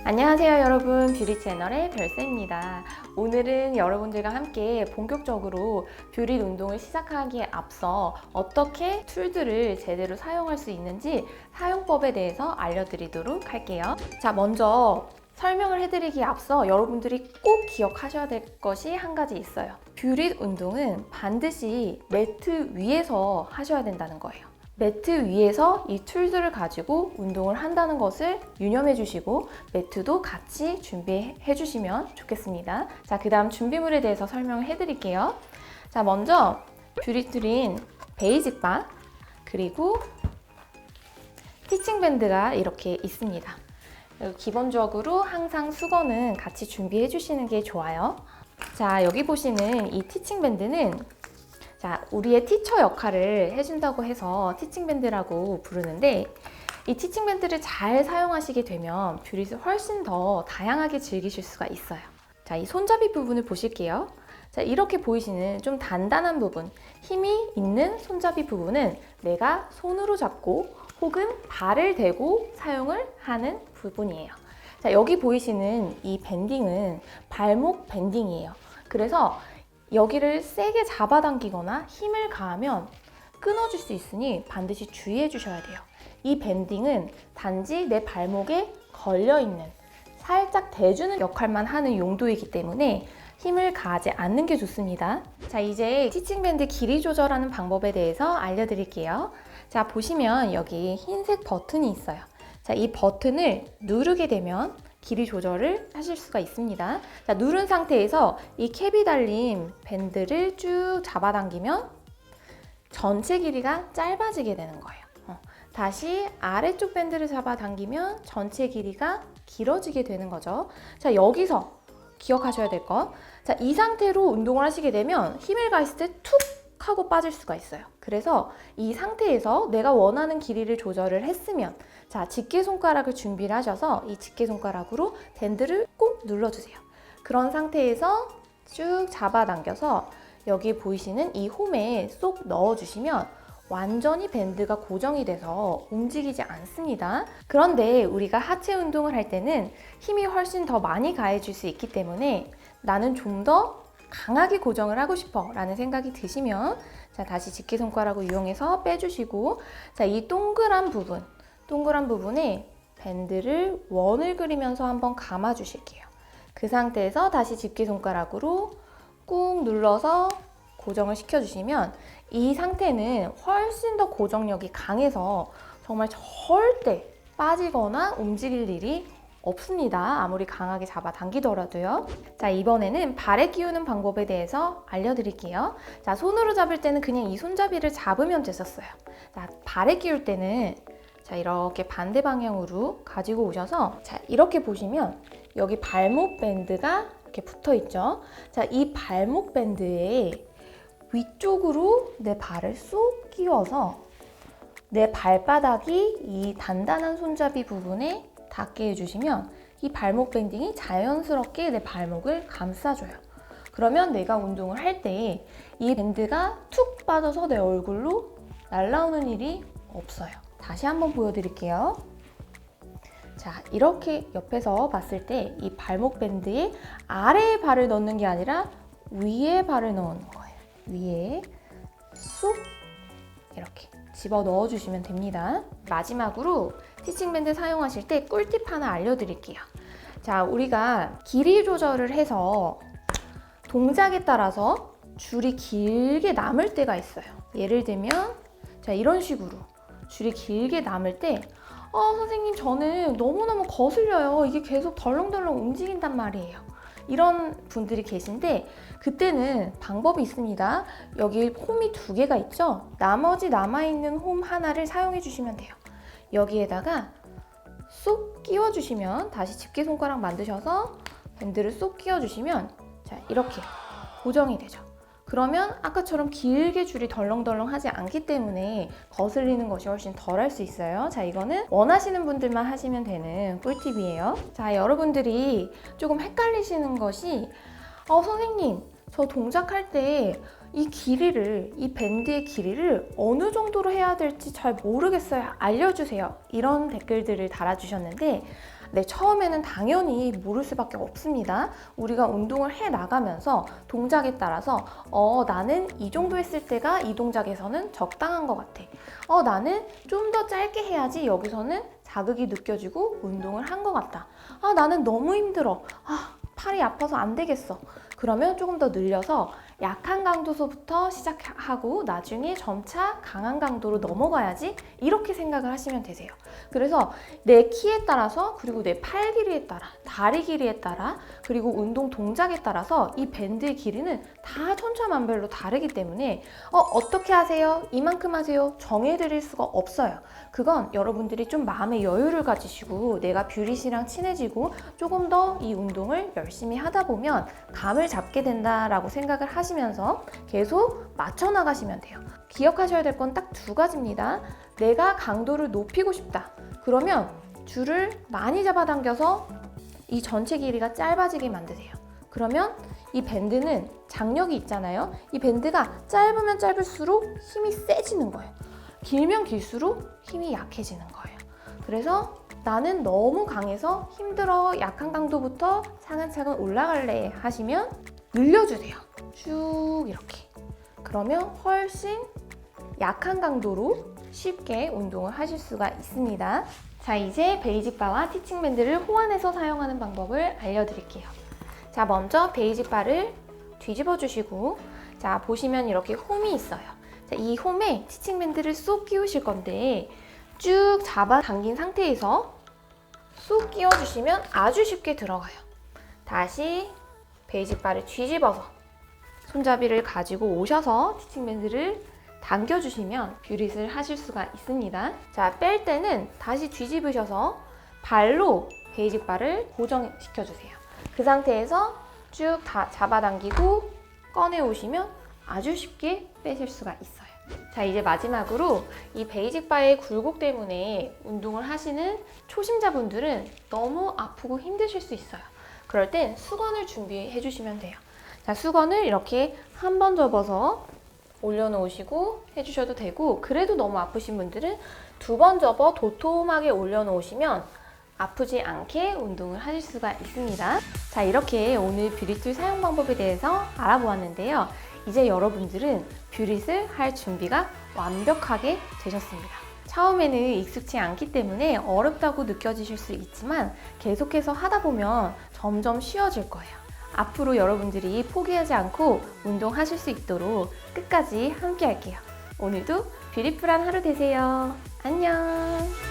안녕하세요 여러분, 뷰리 채널의 별세입니다. 오늘은 여러분들과 함께 본격적으로 뷰리 운동을 시작하기에 앞서 어떻게 툴들을 제대로 사용할 수 있는지 사용법에 대해서 알려드리도록 할게요. 자, 먼저 설명을 해드리기에 앞서 여러분들이 꼭 기억하셔야 될 것이 한 가지 있어요. 뷰리 운동은 반드시 매트 위에서 하셔야 된다는 거예요. 매트 위에서 이 툴들을 가지고 운동을 한다는 것을 유념해 주시고 매트도 같이 준비해 주시면 좋겠습니다. 자, 그 다음 준비물에 대해서 설명을 해 드릴게요. 자, 먼저 뷰리툴인 베이직 바 그리고 티칭 밴드가 이렇게 있습니다. 기본적으로 항상 수건은 같이 준비해 주시는 게 좋아요. 자, 여기 보시는 이 티칭 밴드는 우리의 티처 역할을 해준다고 해서 티칭밴드라고 부르는데, 이 티칭밴드를 잘 사용하시게 되면 뷰리를 훨씬 더 다양하게 즐기실 수가 있어요. 자, 이 손잡이 부분을 보실게요. 자, 이렇게 보이시는 좀 단단한 부분, 힘이 있는 손잡이 부분은 내가 손으로 잡고 혹은 발을 대고 사용을 하는 부분이에요. 자, 여기 보이시는 이 밴딩은 발목 밴딩이에요. 그래서 여기를 세게 잡아당기거나 힘을 가하면 끊어질 수 있으니 반드시 주의해 주셔야 돼요. 이 밴딩은 단지 내 발목에 걸려있는, 살짝 대주는 역할만 하는 용도이기 때문에 힘을 가하지 않는 게 좋습니다. 자, 이제 티칭밴드 길이 조절하는 방법에 대해서 알려드릴게요. 자, 보시면 여기 흰색 버튼이 있어요. 자, 이 버튼을 누르게 되면 길이 조절을 하실 수가 있습니다. 자, 누른 상태에서 이 캡이 달린 밴드를 쭉 잡아당기면 전체 길이가 짧아지게 되는 거예요. 다시 아래쪽 밴드를 잡아당기면 전체 길이가 길어지게 되는 거죠. 자, 여기서 기억하셔야 될 거. 자, 이 상태로 운동을 하시게 되면 힘을 가했을 때 툭 하고 빠질 수가 있어요. 그래서 이 상태에서 내가 원하는 길이를 조절을 했으면, 자, 집게손가락을 준비를 하셔서 이 집게손가락으로 밴드를 꼭 눌러주세요. 그런 상태에서 쭉 잡아당겨서 여기 보이시는 이 홈에 쏙 넣어주시면 완전히 밴드가 고정이 돼서 움직이지 않습니다. 그런데 우리가 하체 운동을 할 때는 힘이 훨씬 더 많이 가해질 수 있기 때문에 나는 좀 더 강하게 고정을 하고 싶어 라는 생각이 드시면, 자, 다시 집게손가락을 이용해서 빼주시고, 자, 이 동그란 부분에 밴드를 원을 그리면서 한번 감아 주실게요. 그 상태에서 다시 집게손가락으로 꾹 눌러서 고정을 시켜주시면 이 상태는 훨씬 더 고정력이 강해서 정말 절대 빠지거나 움직일 일이 없습니다. 아무리 강하게 잡아당기더라도요. 자, 이번에는 발에 끼우는 방법에 대해서 알려드릴게요. 자, 손으로 잡을 때는 그냥 이 손잡이를 잡으면 됐었어요. 자, 발에 끼울 때는 자, 이렇게 반대 방향으로 가지고 오셔서, 자, 이렇게 보시면 여기 발목 밴드가 이렇게 붙어 있죠. 자, 이 발목 밴드에 위쪽으로 내 발을 쏙 끼워서 내 발바닥이 이 단단한 손잡이 부분에 닿게 해주시면 이 발목 밴딩이 자연스럽게 내 발목을 감싸줘요. 그러면 내가 운동을 할 때 이 밴드가 툭 빠져서 내 얼굴로 날아오는 일이 없어요. 다시 한번 보여드릴게요. 자, 이렇게 옆에서 봤을 때 이 발목 밴드에 아래에 발을 넣는 게 아니라 위에 발을 넣는 거예요. 위에 쏙 이렇게 집어 넣어 주시면 됩니다. 마지막으로 티칭밴드 사용하실 때 꿀팁 하나 알려드릴게요. 자, 우리가 길이 조절을 해서 동작에 따라서 줄이 길게 남을 때가 있어요. 예를 들면, 자, 이런 식으로 줄이 길게 남을 때, 선생님, 저는 너무너무 거슬려요. 이게 계속 덜렁덜렁 움직인단 말이에요. 이런 분들이 계신데, 그때는 방법이 있습니다. 여기 홈이 2개가 있죠? 나머지 남아있는 홈 하나를 사용해 주시면 돼요. 여기에다가 쏙 끼워주시면, 다시 집게손가락 만드셔서 밴드를 쏙 끼워주시면, 자, 이렇게 고정이 되죠. 그러면 아까처럼 길게 줄이 덜렁덜렁 하지 않기 때문에 거슬리는 것이 훨씬 덜 할 수 있어요. 자, 이거는 원하시는 분들만 하시면 되는 꿀팁이에요. 자, 여러분들이 조금 헷갈리시는 것이, 선생님, 저 동작할 때 이 밴드의 길이를 어느 정도로 해야 될지 잘 모르겠어요. 알려주세요. 이런 댓글들을 달아주셨는데, 네, 처음에는 당연히 모를 수밖에 없습니다. 우리가 운동을 해 나가면서 동작에 따라서 나는 이 정도 했을 때가 이 동작에서는 적당한 것 같아. 나는 좀 더 짧게 해야지 여기서는 자극이 느껴지고 운동을 한 것 같다. 나는 너무 힘들어. 팔이 아파서 안 되겠어. 그러면 조금 더 늘려서 약한 강도서부터 시작하고 나중에 점차 강한 강도로 넘어가야지, 이렇게 생각을 하시면 되세요. 그래서 내 키에 따라서, 그리고 내 팔 길이에 따라, 다리 길이에 따라, 그리고 운동 동작에 따라서 이 밴드의 길이는 다 천차만별로 다르기 때문에 어떻게 하세요? 이만큼 하세요? 정해드릴 수가 없어요. 그건 여러분들이 좀 마음의 여유를 가지시고 내가 뷰릿이랑 친해지고 조금 더 이 운동을 열심히 하다 보면 감을 잡게 된다라고 생각을 하시면서 계속 맞춰 나가시면 돼요. 기억하셔야 될 건 딱 두 가지입니다. 내가 강도를 높이고 싶다. 그러면 줄을 많이 잡아당겨서 이 전체 길이가 짧아지게 만드세요. 그러면 이 밴드는 장력이 있잖아요. 이 밴드가 짧으면 짧을수록 힘이 세지는 거예요. 길면 길수록 힘이 약해지는 거예요. 그래서 나는 너무 강해서 힘들어, 약한 강도부터 차근차근 올라갈래 하시면 늘려주세요. 쭉 이렇게. 그러면 훨씬 약한 강도로 쉽게 운동을 하실 수가 있습니다. 자, 이제 베이직 바와 티칭 밴드를 호환해서 사용하는 방법을 알려드릴게요. 자, 먼저 베이직 바를 뒤집어 주시고, 자, 보시면 이렇게 홈이 있어요. 자, 이 홈에 티칭 밴드를 쏙 끼우실 건데 쭉 잡아당긴 상태에서 쏙 끼워주시면 아주 쉽게 들어가요. 다시 베이직 바를 뒤집어서 손잡이를 가지고 오셔서 티칭 밴드를 당겨주시면 뷰릿을 하실 수가 있습니다. 자, 뺄 때는 다시 뒤집으셔서 발로 베이직 바를 고정시켜주세요. 그 상태에서 쭉 다 잡아당기고 꺼내 오시면 아주 쉽게 빼실 수가 있어요. 자, 이제 마지막으로 이 베이직 바의 굴곡 때문에 운동을 하시는 초심자분들은 너무 아프고 힘드실 수 있어요. 그럴 땐 수건을 준비해 주시면 돼요. 자, 수건을 이렇게 한 번 접어서 올려놓으시고 해주셔도 되고, 그래도 너무 아프신 분들은 두 번 접어 도톰하게 올려놓으시면 아프지 않게 운동을 하실 수가 있습니다. 자, 이렇게 오늘 뷰릿툴 사용 방법에 대해서 알아보았는데요. 이제 여러분들은 뷰릿을 할 준비가 완벽하게 되셨습니다. 처음에는 익숙치 않기 때문에 어렵다고 느껴지실 수 있지만 계속해서 하다 보면 점점 쉬워질 거예요. 앞으로 여러분들이 포기하지 않고 운동하실 수 있도록 끝까지 함께 할게요. 오늘도 뷰티풀한 하루 되세요. 안녕!